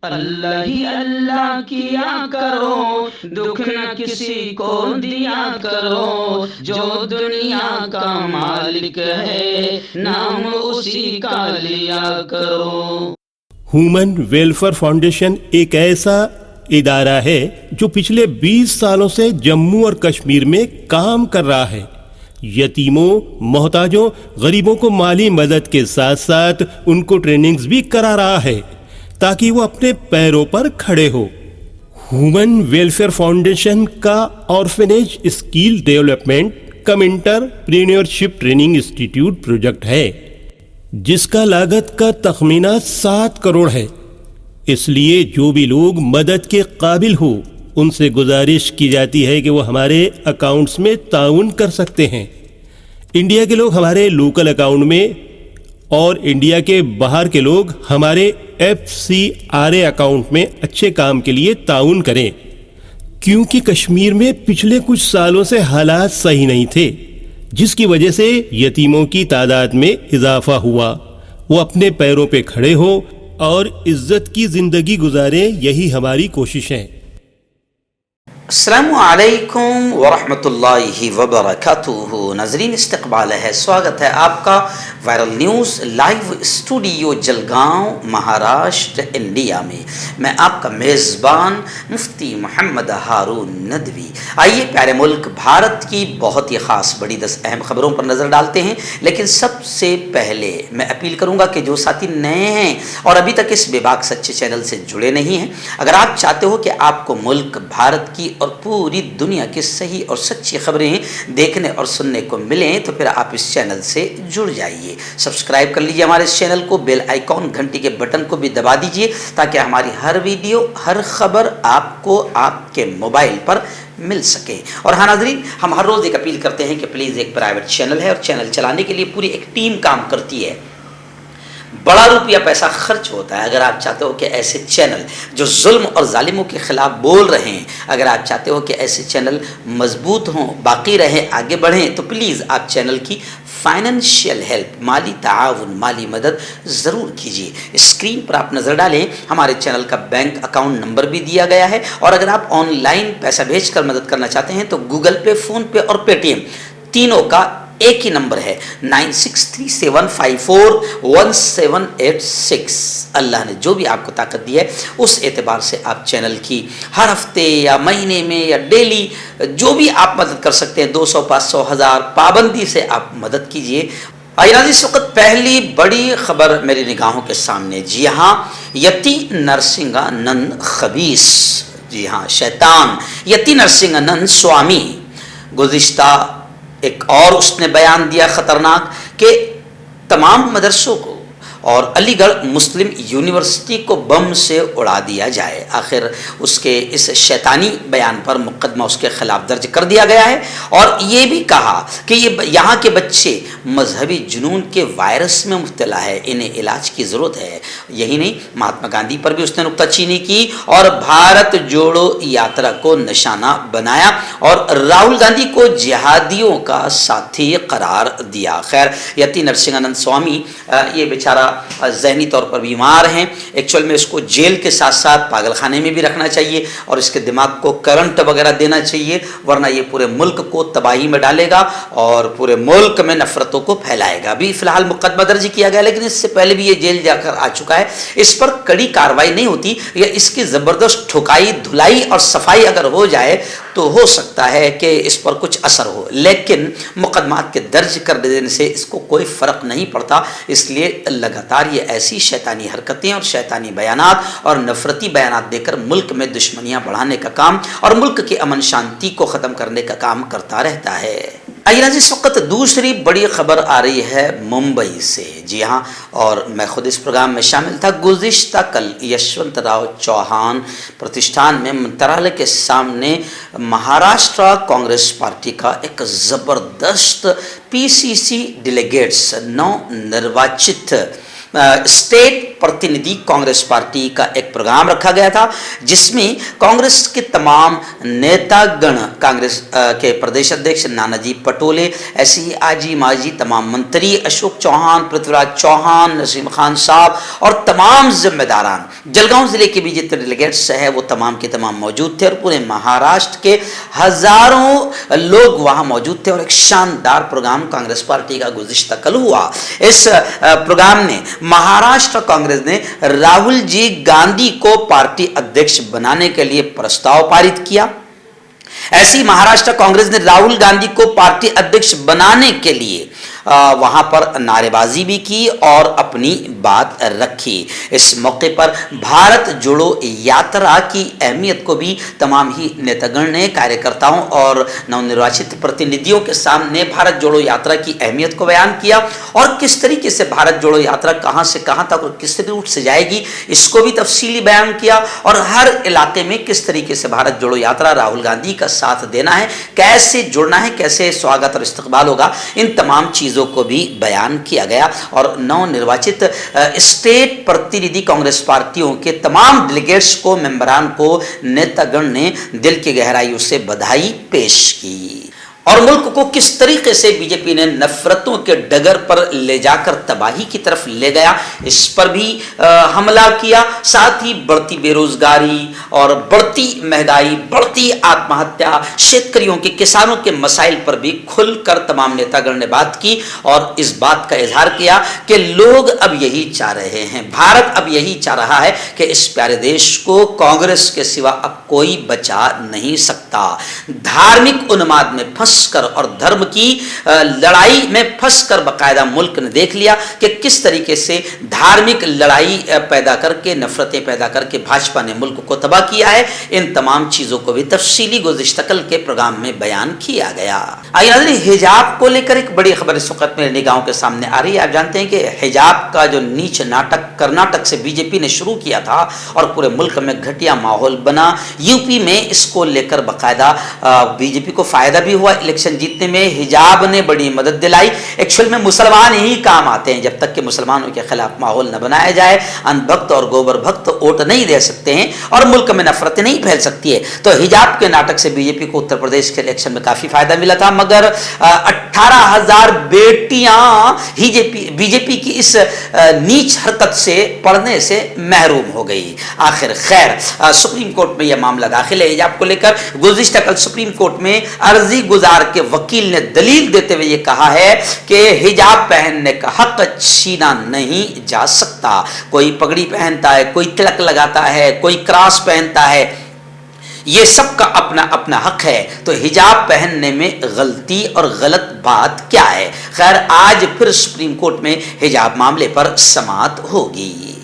اللہ ہی اللہ کیا کرو، دکھ نہ کسی کو دیا کرو، جو دنیا کا مالک ہے نام اسی کا لیا کرو۔ ہیومن ویلفیئر فاؤنڈیشن ایک ایسا ادارہ ہے جو پچھلے 20 سالوں سے جموں اور کشمیر میں کام کر رہا ہے۔ یتیموں، محتاجوں، غریبوں کو مالی مدد کے ساتھ ساتھ ان کو ٹریننگز بھی کرا رہا ہے تاکہ وہ اپنے پیروں پر کھڑے ہو۔ ہیومن ویلفیئر فاؤنڈیشن کا آرفنیج اسکل ڈیولپمنٹ کم انٹرپرینیورشپ ٹریننگ انسٹیٹیوٹ پروجیکٹ ہے جس کا لاگت کا تخمینہ 7 کروڑ ہے۔ اس لیے جو بھی لوگ مدد کے قابل ہو ان سے گزارش کی جاتی ہے کہ وہ ہمارے اکاؤنٹس میں تعاون کر سکتے ہیں۔ انڈیا کے لوگ ہمارے لوکل اکاؤنٹ میں اور انڈیا کے باہر کے لوگ ہمارے FCRA اکاؤنٹ میں اچھے کام کے لیے تعاون کریں، کیونکہ کشمیر میں پچھلے کچھ سالوں سے حالات صحیح نہیں تھے جس کی وجہ سے یتیموں کی تعداد میں اضافہ ہوا۔ وہ اپنے پیروں پہ کھڑے ہو اور عزت کی زندگی گزاریں، یہی ہماری کوشش ہے۔ السلام علیکم ورحمۃ اللہ وبرکاتہ۔ ناظرین، استقبال ہے، سواگت ہے آپ کا viral news live studio Jalgaon, Maharashtra, India میں۔ میں آپ کا میزبان مفتی محمد ہارون ندوی۔ آئیے پیارے ملک بھارت کی بہت ہی خاص بڑی 10 اہم خبروں پر نظر ڈالتے ہیں، لیکن سب سے پہلے میں اپیل کروں گا کہ جو ساتھی نئے ہیں اور ابھی تک اس بے باک سچے چینل سے جڑے نہیں ہیں، اگر آپ چاہتے ہو کہ آپ کو ملک بھارت کی اور پوری دنیا کی صحیح اور سچی خبریں دیکھنے اور سننے کو ملیں تو پھر آپ اس چینل سے جڑ جائیے۔ سبسکرائب کر لیجیے ہمارے اس چینل کو، بیل آئیکن گھنٹی کے بٹن کو بھی دبا دیجیے تاکہ ہماری ہر ویڈیو، ہر خبر آپ کو آپ کے موبائل پر مل سکے۔ اور ہاں ناظرین، ہم ہر روز ایک اپیل کرتے ہیں کہ پلیز ایک پرائیویٹ چینل ہے اور چینل چلانے کے لیے پوری ایک ٹیم کام کرتی ہے، بڑا روپیہ پیسہ خرچ ہوتا ہے۔ اگر آپ چاہتے ہو کہ ایسے چینل جو ظلم اور ظالموں کے خلاف بول رہے ہیں، اگر آپ چاہتے ہو کہ ایسے چینل مضبوط ہوں، باقی رہیں، آگے بڑھیں، تو پلیز آپ چینل کی فائنینشیل ہیلپ، مالی تعاون، مالی مدد ضرور کیجیے۔ اسکرین پر آپ نظر ڈالیں، ہمارے چینل کا بینک اکاؤنٹ نمبر بھی دیا گیا ہے، اور اگر آپ آن لائن پیسہ بھیج کر مدد کرنا چاہتے ہیں تو گوگل پے، فون پے اور پے ٹی ایم تینوں کا ایک ہی نمبر ہے، 9637541786۔ اللہ نے جو بھی آپ کو طاقت دی ہے اس اعتبار سے آپ چینل کی ہر ہفتے یا مہینے میں یا ڈیلی جو بھی آپ مدد کر سکتے ہیں، 200، 500، 1000، پابندی سے آپ مدد کیجیے۔ اس وقت پہلی بڑی خبر میری نگاہوں کے سامنے، جی ہاں، یتی نرسنگانند خبیث، جی ہاں، شیطان یتی نرسنگانند سوامی، گزشتہ ایک اور اس نے بیان دیا خطرناک کہ تمام مدرسوں کو اور علی گڑھ مسلم یونیورسٹی کو بم سے اڑا دیا جائے۔ آخر اس کے اس شیطانی بیان پر مقدمہ اس کے خلاف درج کر دیا گیا ہے، اور یہ بھی کہا کہ یہاں کے بچے مذہبی جنون کے وائرس میں مبتلا ہے، انہیں علاج کی ضرورت ہے۔ یہی نہیں، مہاتما گاندھی پر بھی اس نے نکتہ چینی کی اور بھارت جوڑو یاترا کو نشانہ بنایا اور راہل گاندھی کو جہادیوں کا ساتھی قرار دیا۔ خیر، یتی نرسنگانند سوامی یہ بیچارہ ذہنی طور پر بیمار ہیں، ایکچوئل میں اس کو جیل کے ساتھ ساتھ پاگل خانے میں بھی رکھنا چاہیے اور اس کے دماغ کو کرنٹ وغیرہ دینا چاہیے، ورنہ یہ پورے ملک کو تباہی میں ڈالے گا اور پورے ملک میں نفرتوں کو پھیلائے گا۔ ابھی فی الحال مقدمہ درج کیا گیا، لیکن اس سے پہلے بھی یہ جیل جا کر آ چکا ہے۔ اس پر کڑی کارروائی نہیں ہوتی یا اس کی زبردست ٹھکائی، دھلائی اور صفائی اگر ہو جائے تو ہو سکتا ہے کہ اس پر کچھ اثر ہو، لیکن مقدمات کے درج کر دینے سے اس کو کوئی فرق نہیں پڑتا۔ اس لیے لگاتار یہ ایسی شیطانی حرکتیں اور شیطانی بیانات اور نفرتی بیانات دے کر ملک میں دشمنیاں بڑھانے کا کام اور ملک کے امن شانتی کو ختم کرنے کا کام کرتا رہتا ہے۔ اس وقت دوسری بڑی خبر آ رہی ہے ممبئی سے، جی ہاں، اور میں خود اس پروگرام میں شامل تھا۔ گزشتہ کل یشونت راؤ چوہان پرتشٹھان میں منترالیہ کے سامنے مہاراشٹرا کانگریس پارٹی کا ایک زبردست PCC ڈیلیگیٹس، نو نرواچت اسٹیٹ प्रतिनिधि कांग्रेस पार्टी का एक प्रोग्राम रखा गया था, जिसमें कांग्रेस के तमाम नेतागण, कांग्रेस के प्रदेश अध्यक्ष नानाजी पटोले, ऐसे ही आजी माजी तमाम मंत्री, अशोक चौहान, पृथ्वीराज चौहान, नसीम खान साहब और तमाम जिम्मेदारान, जलगांव जिले के भी जितने डेलीगेट्स हैं वो तमाम के तमाम मौजूद थे और पूरे महाराष्ट्र के हजारों लोग वहां मौजूद थे और एक शानदार प्रोग्राम कांग्रेस पार्टी का गुज़िश्ता कल हुआ। इस प्रोग्राम ने महाराष्ट्र कांग्रेस ने राहुल जी गांधी को पार्टी अध्यक्ष बनाने के लिए प्रस्ताव पारित किया। ऐसी महाराष्ट्र कांग्रेस ने राहुल गांधी को पार्टी अध्यक्ष बनाने के लिए वहां पर नारेबाजी भी की और अपनी बात रखी। इस मौके पर भारत जोड़ो यात्रा की अहमियत को भी तमाम ही नेतागण ने, कार्यकर्ताओं और नवनिर्वाचित प्रतिनिधियों के सामने भारत जोड़ो यात्रा की अहमियत को बयान किया और किस तरीके से भारत जोड़ो यात्रा कहां से कहां तक और किस रूट से जाएगी इसको भी तफसीली बयान किया और हर इलाके में किस तरीके से भारत जोड़ो यात्रा राहुल गांधी का साथ देना है, कैसे जुड़ना है, कैसे स्वागत और इस्तकबाल होगा, इन तमाम चीजों को भी बयान किया गया और नवनिर्वाचित स्टेट प्रतिनिधि कांग्रेस पार्टियों के तमाम डेलीगेट्स को, मेंबरान को, नेतागण ने दिल की गहराइयों से बधाई पेश की और मुल्क को किस तरीके से बीजेपी ने नफरतों के डगर पर ले जाकर तबाही की तरफ ले गया, इस पर भी हमला किया। साथ ही बढ़ती बेरोजगारी और बढ़ती महंगाई, बढ़ती आत्महत्या, शेतकरियों के, किसानों के मसाइल पर भी खुलकर तमाम नेतागण ने बात की और इस बात का इजहार किया कि लोग अब यही चाह रहे हैं, भारत अब यही चाह रहा है कि इस प्यारे देश को कांग्रेस के सिवा अब कोई बचा नहीं सकता। धार्मिक उन्माद में फंसकर और धर्म की लड़ाई में फंसकर बकायदा मुल्क ने देख लिया कि किस तरीके से धार्मिक लड़ाई पैदा करके, नफरतें पैदा करके भाजपा ने मुल्क को तबाह किया है। इन तमाम चीजों को भी तफसीली गुज़िश्ता कल के प्रोग्राम में बयान किया गया। आइए नाज़रीन, हिजाब को लेकर एक बड़ी खबर इस वक्त मेरे निगाहों के सामने आ रही है। आप जानते हैं कि हिजाब का जो नीच नाटक कर्नाटक से बीजेपी ने शुरू किया था और पूरे मुल्क में घटिया माहौल बना। यूपी में इसको लेकर बकायदा बीजेपी को फायदा भी हुआ, इलेक्शन जीतने में हिजाब ने बड़ी मदद दिलाई। एक्चुअल में मुसलमान ही काम आते हैं, जब तक कि मुसलमानों के खिलाफ माहौल न बनाया जाए, अंधभक्त और गोबर भक्त वोट नहीं दे सकते हैं और मुल्क में नफरतें नहीं फैल सकती है। तो हिजाब के नाटक से बीजेपी को उत्तर प्रदेश के इलेक्शन में काफी फायदा मिला था, मगर 18,000 बेटियां बीजेपी की इस नीच हरकत से पढ़ने से महरूम हो गई। आखिर खैर सुप्रीम कोर्ट में यह मामला दाखिल है हिजाब को लेकर। गुज़िश्ता कल सुप्रीम कोर्ट में अर्जी गुजार के वकील ने दलील देते हुए यह कहा है कि हिजाब पहनने का हक छीना नहीं जा सकता। कोई पगड़ी पहनता है, कोई तिलक लगाता है, कोई क्रॉस पहनता है, ये सबका अपना अपना हक है, तो हिजाब पहनने में गलती और गलत बात क्या है। खैर आज फिर सुप्रीम कोर्ट में हिजाब मामले पर समाअत होगी।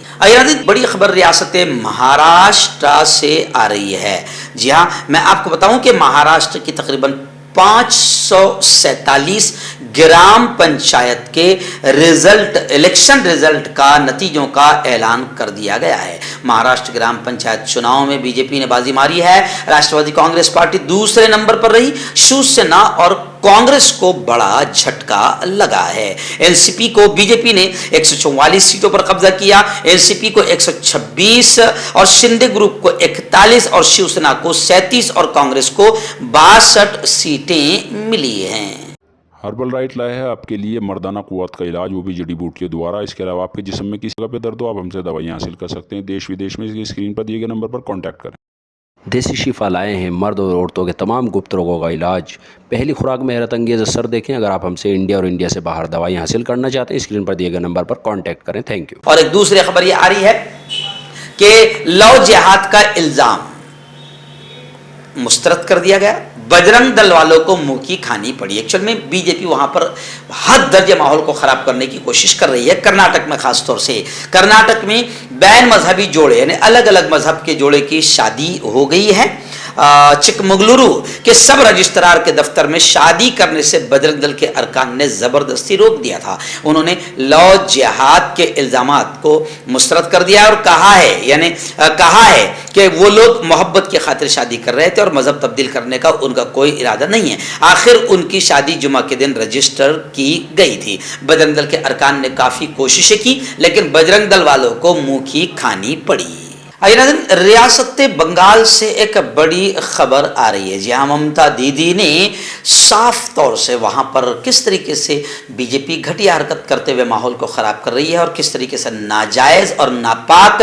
बड़ी खबर रियासत महाराष्ट्र से आ रही है। जी हाँ, मैं आपको बताऊं कि महाराष्ट्र की तकरीबन 547 ग्राम पंचायत के इलेक्शन रिजल्ट का नतीजों का ऐलान कर दिया गया है। महाराष्ट्र ग्राम पंचायत चुनाव में बीजेपी ने बाजी मारी है। राष्ट्रवादी कांग्रेस पार्टी दूसरे नंबर पर रही। शिवसेना और कांग्रेस को बड़ा झटका लगा है। एनसीपी को बीजेपी ने 144 सीटों पर कब्जा किया, एनसीपी को 126 और शिंदे ग्रुप को 41 और शिवसेना को 37 और कांग्रेस को 62 सीटें मिली हैं। हर्बल राइट लाया है आपके लिए मर्दाना कुव्वत का इलाज, वो भी जड़ी बूटियों द्वारा। इसके अलावा आपके जिस्म में किसी जगह पे दर्द हो, आप हमसे दवाइयाँ हासिल कर सकते हैं। देश विदेश में स्क्रीन पर दिए गए नंबर पर कॉन्टैक्ट करें। देसी शिफा लाए हैं मर्द और औरतों के तमाम गुप्त रोगों का इलाज। पहली खुराक में हैरत अंगेज़ असर देखें। अगर आप हमसे इंडिया और इंडिया से बाहर दवाई हासिल करना चाहते हैं, स्क्रीन पर दिए गए नंबर पर कांटेक्ट करें। Thank you. और एक दूसरी खबर ये आ रही है कि लव जिहाद का इल्ज़ाम मुस्तरद कर दिया गया। बजरंग दल वालों को मुंह की खानी पड़ी। एक्चुअल में बीजेपी वहां पर हद दर्जे माहौल को खराब करने की कोशिश कर रही है। कर्नाटक में खास तौर से, कर्नाटक में बैन मजहबी जोड़े यानी अलग अलग मजहब के जोड़े की शादी हो गई है चिकमगलुरु के सब रजिस्ट्रार के दफ्तर में शादी करने से बजरंग दल के अरकान ने जबरदस्ती रोक दिया था। उन्होंने लौ जिहाद के इल्जामात को मुस्तरद कर दिया और कहा है कि वो लोग मोहब्बत की खातिर शादी कर रहे थे और मजहब तब्दील करने का उनका कोई इरादा नहीं है। आखिर उनकी शादी जुमा के दिन रजिस्टर की गई थी। बजरंग दल के अरकान ने काफी कोशिशें की, लेकिन बजरंग दल वालों को मुंह की खानी पड़ी। रियासत बंगाल से एक बड़ी खबर आ रही है, जहां ममता दीदी ने साफ तौर से वहां पर किस तरीके से बीजेपी घटिया हरकत करते हुए माहौल को खराब कर रही है और किस तरीके से नाजायज और नापाक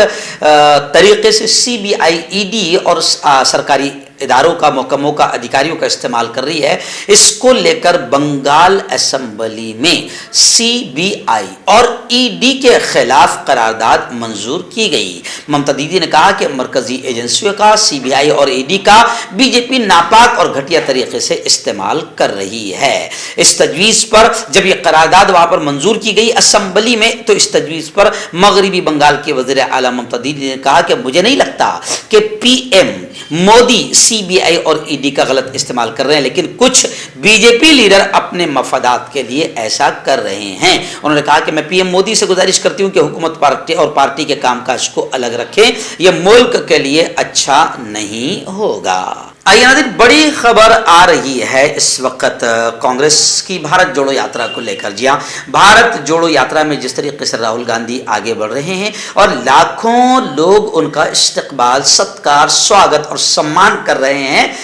तरीके से सीबीआई, ईडी और सरकारी इदारों का, महकमों का, अधिकारियों का इस्तेमाल कर रही है। इसको लेकर बंगाल असेंबली में सीबीआई और ईडी के खिलाफ करारदाद मंजूर की गई। ममता दीदी ने कहा कि मरकजी एजेंसियों का, सीबीआई और ईडी का बीजेपी नापाक और घटिया तरीके से इस्तेमाल कर रही है। इस तजवीज पर जब यह करारदाद वहां पर मंजूर की गई असेंबली में, तो इस तजवीज पर मगरबी बंगाल के वजीर आला ममता दीदी ने कहा कि मुझे नहीं लगता कि पीएम मोदी सीबीआई और ईडी का गलत इस्तेमाल कर रहे हैं, लेकिन कुछ बीजेपी लीडर अपने मफादात के लिए ऐसा कर रहे हैं। उन्होंने कहा कि मैं पीएम मोदी से गुजारिश करती हूं कि हुकूमत पार्टी के कामकाज को अलग रखें, यह मुल्क के लिए अच्छा नहीं होगा। आइए नाज़रीन, बड़ी खबर आ रही है इस वक्त कांग्रेस की भारत जोड़ो यात्रा को लेकर। जी हाँ, भारत जोड़ो यात्रा में जिस तरीके से राहुल गांधी आगे बढ़ रहे हैं और लाखों लोग उनका इस्तकबाल, सत्कार, स्वागत और सम्मान कर रहे हैं,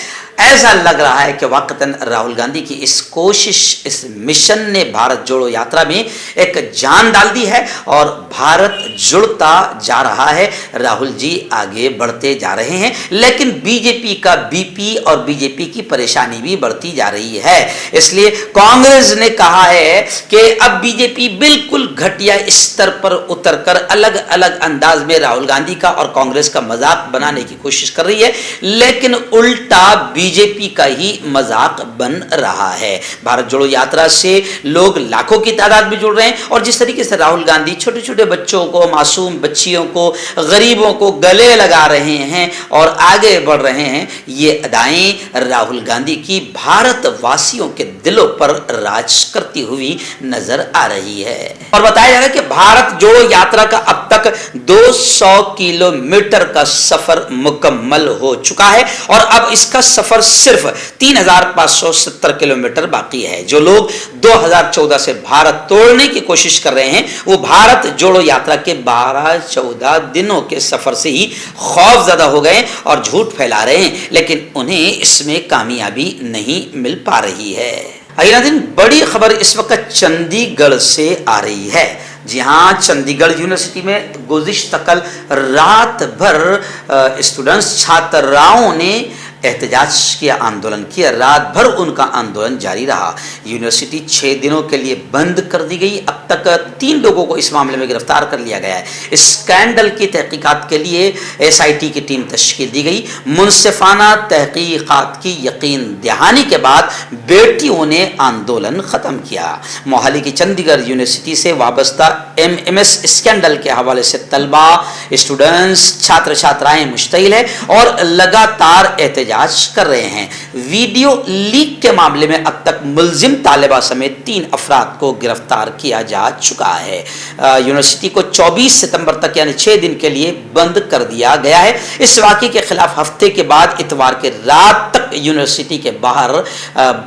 ऐसा लग रहा है कि वाकतन राहुल गांधी की इस कोशिश, इस मिशन ने भारत जोड़ो यात्रा में एक जान डाल दी है और भारत जुड़ता जा रहा है। राहुल जी आगे बढ़ते जा रहे हैं, लेकिन बीजेपी का बीपी और बीजेपी की परेशानी भी बढ़ती जा रही है। इसलिए कांग्रेस ने कहा है कि अब बीजेपी बिल्कुल घटिया स्तर पर उतरकर अलग अलग अंदाज में राहुल गांधी का और कांग्रेस का मजाक बनाने की कोशिश कर रही है, लेकिन उल्टा बीजेपी का ही मजाक बन रहा है। भारत जोड़ो यात्रा से लोग लाखों की तादाद में जुड़ रहे हैं और जिस तरीके से राहुल गांधी छोटे छोटे बच्चों को, मासूम बच्चियों को, गरीबों को गले लगा रहे हैं और आगे बढ़ रहे हैं, ये अदाएं राहुल गांधी की भारतवासियों के दिलों पर राज करती हुई नजर आ रही है। और बताया जा रहा है कि भारत जोड़ो यात्रा का अब तक 200 किलोमीटर का सफर मुकम्मल हो चुका है और अब इसका सफर सिर्फ 3570 किलोमीटर बाकी है। जो लोग 2014 से भारत तोड़ने की कोशिश कर रहे हैं, वो भारत जोड़ो यात्रा के 12-14 दिनों के सफर से ही खौफजदा हो गए और झूठ फैला रहे हैं, लेकिन उन्हें इसमें कामयाबी नहीं मिल पा रही है। अगला दिन बड़ी खबर इस वक्त चंडीगढ़ से आ रही है। जी हाँ, चंडीगढ़ यूनिवर्सिटी में गुज़िश्ता कल रात भर स्टूडेंट्स, छात्राओं ने एहतजाज किया, आंदोलन किया। रात भर उनका आंदोलन जारी रहा। यूनिवर्सिटी 6 दिनों के लिए बंद कर दी गई। अब तक 3 लोगों को इस मामले में गिरफ्तार कर लिया गया है। स्कैंडल की तहकीकात के लिए एसआईटी की टीम तश्कील दी गई। मुनसिफाना तहकीकात की यकीन दहानी के बाद बेटियों ने आंदोलन खत्म किया। मोहाली की चंडीगढ़ यूनिवर्सिटी से वाबस्ता एमएमएस स्कैंडल के हवाले से तलबा, स्टूडेंट्स, छात्र छात्राएं मुश्तइल है और लगातार एहतजाज कर रहे हैं। वीडियो लीक के मामले में अब तक मुल्जिम तालिबा समेत 3 अफराद को गिरफ्तार किया जा चुका है। यूनिवर्सिटी को 24 सितंबर तक यानी 6 दिन के लिए बंद कर दिया गया है। इस वाक़े के खिलाफ हफ्ते के बाद इतवार के रात तक यूनिवर्सिटी के बाहर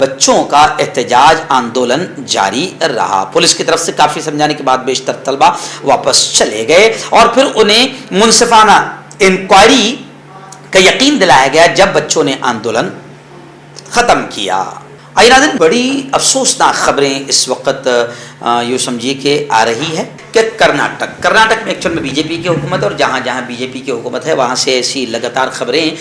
बच्चों का एहतजाज आंदोलन जारी रहा। पुलिस की तरफ से काफी समझाने के बाद बेशतर तलबा वापस चले गए और फिर उन्हें मुनसिफाना इंक्वायरी का यकीन दिलाया गया जब बच्चों ने आंदोलन खत्म किया। आइए नाज़रीन, बड़ी अफसोसनाक खबरें इस वक्त यूँ समझिए कि आ रही है कि कर्नाटक में एक्चुअल में बीजेपी की हुकूमत और जहाँ जहाँ बीजेपी की हुकूमत है वहाँ से ऐसी लगातार खबरें,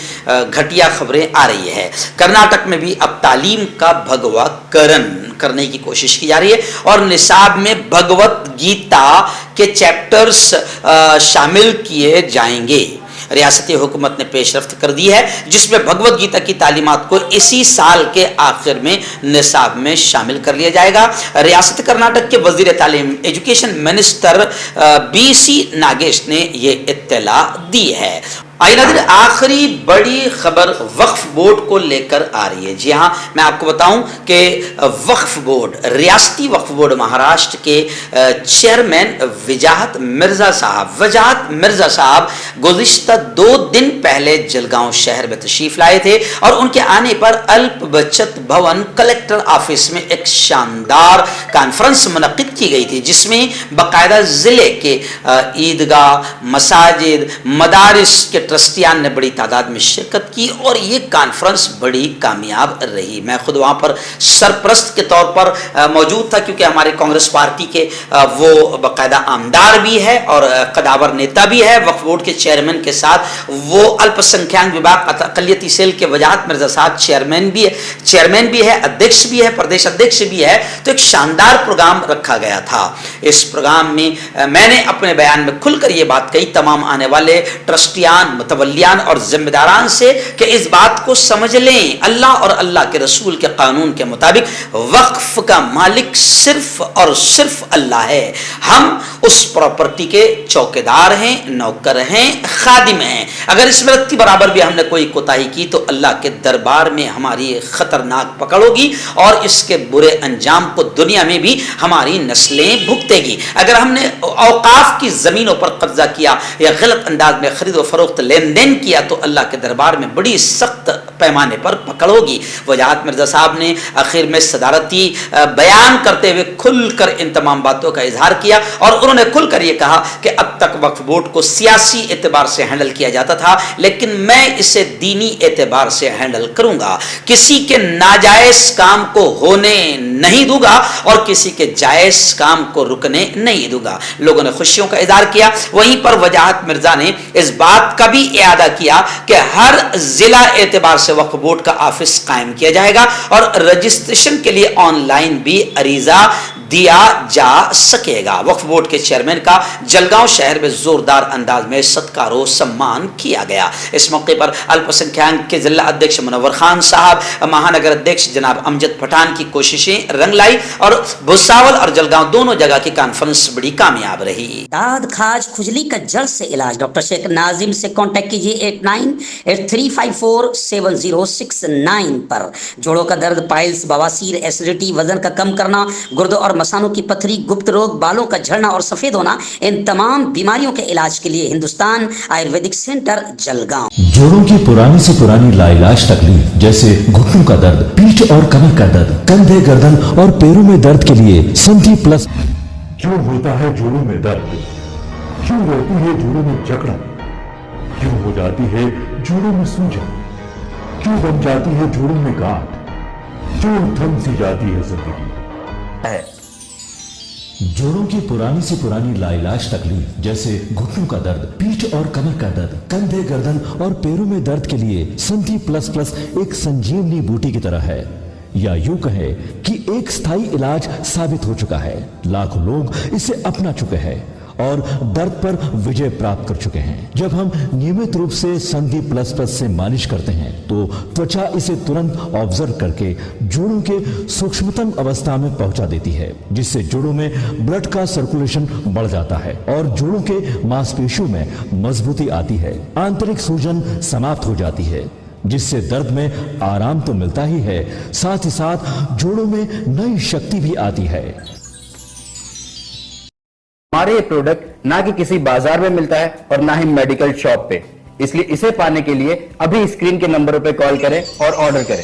घटिया खबरें आ रही है। कर्नाटक में भी अब तालीम का भगवाकरण करने की कोशिश की जा रही है और निसाब में भगवत गीता के चैप्टर्स शामिल किए जाएंगे। रियासती हुकूमत ने पेशरफ्त कर दी है जिसमें भगवत गीता की तालीमात को इसी साल के आखिर में निसाब में शामिल कर लिया जाएगा। रियासत कर्नाटक के वजीर तालीम एजुकेशन मिनिस्टर बीसी नागेश ने ये इत्तला दी है। آئیے ناظرین، آخری بڑی خبر وقف بورڈ کو لے کر آ رہی ہے۔ جی ہاں، میں آپ کو بتاؤں کہ وقف بورڈ، ریاستی وقف بورڈ مہاراشٹر کے چیئرمین وجاہت مرزا صاحب گزشتہ 2 دن پہلے جلگاؤں شہر میں تشریف لائے تھے، اور ان کے آنے پر الپ بچت بھون کلیکٹر آفس میں ایک شاندار کانفرنس منعقد کی گئی تھی، جس میں باقاعدہ ضلع کے عیدگاہ، مساجد، مدارس کے ٹرسٹیان نے بڑی تعداد میں شرکت کی، اور یہ کانفرنس بڑی کامیاب رہی۔ میں خود وہاں پر سرپرست کے طور پر موجود تھا، کیونکہ ہمارے کانگریس پارٹی کے وہ باقاعدہ آمدار بھی ہے اور قداور نیتا بھی ہے۔ وقف بورڈ کے چیئرمین کے ساتھ وہ الپ سنکھیانک وبھاگ اقلیتی سیل کے وجاہت مرزا صاحب چیئرمین بھی ہے، ادھیکش بھی ہے، پردیش ادھیکش بھی ہے۔ تو ایک شاندار پروگرام رکھا گیا تھا۔ اس پروگرام میں میں نے اپنے بیان میں کھل کر یہ بات کہی تمام آنے والے ٹرسٹیان، متولیان اور ذمہ داران سے، کہ اس بات کو سمجھ لیں، اللہ اور اللہ کے رسول کے قانون کے مطابق وقف کا مالک صرف اور صرف اللہ ہے۔ ہم اس پراپرٹی کے چوکیدار ہیں، نوکر ہیں، خادم ہیں۔ اگر اس میں رتی برابر بھی ہم نے کوئی کوتاہی کی تو اللہ کے دربار میں ہماری خطرناک پکڑ ہوگی، اور اس کے برے انجام کو دنیا میں بھی ہماری نسلیں بھگتے گی۔ اگر ہم نے اوقاف کی زمینوں پر قبضہ کیا یا غلط انداز میں خرید و فروخت لین دین کیا تو اللہ کے دربار میں بڑی سخت پیمانے پر پکڑ ہوگی۔ وجاہت مرزا صاحب نے آخر میں صدارتی بیان کرتے ہوئے کھل کر ان تمام باتوں کا اظہار کیا، اور انہوں نے کھل کر یہ کہا کہ اب تک وقف بورڈ کو سیاسی اعتبار سے ہینڈل کیا جاتا تھا، لیکن میں اسے دینی اعتبار سے ہینڈل کروں گا۔ کسی کے ناجائز کام کو ہونے نہیں دوں گا اور کسی کے جائز کام کو رکنے نہیں دوں گا۔ لوگوں نے خوشیوں کا اظہار کیا۔ وہیں پر وجاہت مرزا نے اس بات کا بھی اعادہ کیا کہ ہر ضلع اعتبار سے وقف بورڈ کا آفس قائم کیا جائے گا، اور رجسٹریشن کے لیے آن لائن بھی عریضہ دیا جا سکے گا۔ وقف بورڈ کے چیئرمین کا جلگاؤں شہر میں زوردار انداز میں ستکار و سمان کیا گیا۔ اس موقع پر الپ سنکھیانک کے ضلع ادھیکش منور خان صاحب، مہانگر ادھیکش جناب امجد پٹھان کی کوششیں رنگ لائی، اور بھساول اور جلگاؤں دونوں جگہ کی کانفرنس بڑی کامیاب رہی۔ داد کھاج کھجلی کا جڑ سے علاج ڈاکٹر شیخ ناظم سے کانٹیکٹ کیجیے 8983547069 پر۔ جوڑوں کا درد، پائلز، بواسیر، ایسیڈیٹی، وزن کا کم کرنا، گردوں اور مثانوں کی پتھری، گپت روگ، بالوں کا جھڑنا اور سفید ہونا، ان تمام بیماریوں کے علاج کے لیے ہندوستان آیورویدک سینٹر جلگاؤں۔ جوڑوں کی پرانی سے پرانی لا علاج تکلیف جیسے گھٹنوں کا درد، پیٹھ اور کمر کا درد، کندھے، گردن اور پیروں میں درد کے لیے سنٹی پلس۔ کیوں ہوتا ہے جوڑوں میں درد؟ کیوں رہتی ہے جوڑوں میں جکڑن؟ کیوں ہو جاتی ہے جوڑوں میں سوجن؟ کیوں بن جاتی ہے جوڑوں میں گاٹھ؟ کیوں تھم سی جاتی ہے زندگی؟ جوڑوں کی پرانی سے پرانی لا علاج تکلیف جیسے گھٹنوں کا درد، پیٹھ اور کمر کا درد، کندھے، گردن اور پیروں میں درد کے لیے سنٹی پلس پلس ایک سنجیونی بوٹی کی طرح ہے، یا یوں کہے کہ ایک استھائی علاج ثابت ہو چکا ہے۔ لاکھوں لوگ اسے اپنا چکے ہیں اور درد پر وجے پراپت کر چکے ہیں۔ جب ہم نیمت روپ سے سندھی پلس پلس سے مالش کرتے ہیں تو توچا اسے ترنت آبزرو کر کے جوڑوں کے سوکشمتم اوستھا میں پہنچا دیتی ہے، جس سے جوڑوں میں بلڈ کا سرکولیشن بڑھ جاتا ہے اور جوڑوں کے ماس پیشیوں میں مضبوطی آتی ہے، آنترک سوجن سماپت ہو جاتی ہے، جس سے درد میں آرام تو ملتا ہی ہے، ساتھ ہی ساتھ جوڑوں میں نئی شکتی بھی آتی ہے۔ ہمارے یہ پروڈکٹ نہ کہ کسی بازار میں ملتا ہے اور نہ ہی میڈیکل شاپ پہ، اس لیے اسے پانے کے لیے ابھی اسکرین کے نمبروں پہ کال کریں اور آرڈر کریں۔